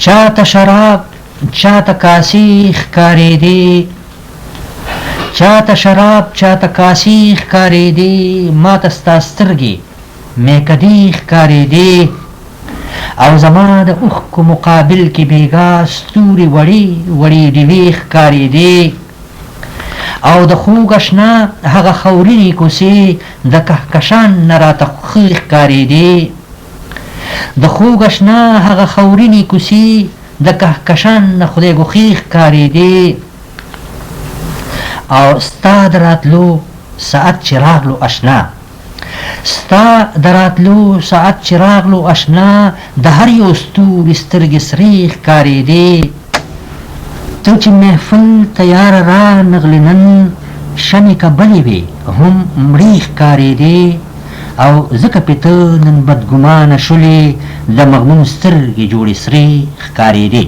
چاته شراب چاته کاسې ښکارېدې، چاته شراب چاته کاسې ښکارېدې، ماته ستا سترګې میکدې ښکارېدې، او زما د اوښکو مقابل کې بېګا ستوري وړې وړې ډیوې ښکارېدې، او د خوږ اشنا هغه خورینې کوڅې د کهکشان نه راته ښې ښکارېدې، د خوږ اشنا هغه خورینې کوڅې د کهکشان نه خدای ګوښې ښکارېدې، او ستا د راتلو ساعت چې راغلو اشنا، ستا د راتلو ساعت چې راغلو اشنا، د هر یو ستوري سترګې سرې ښکارېدې، ته چې محفل تیاره رانغلې نن، شمې که بلې وې هم مړې ښکارېدې، او ځکه پې ته نن بدګمانه شولې، د مغموم سترګې جوړې سرې ښکارېدې.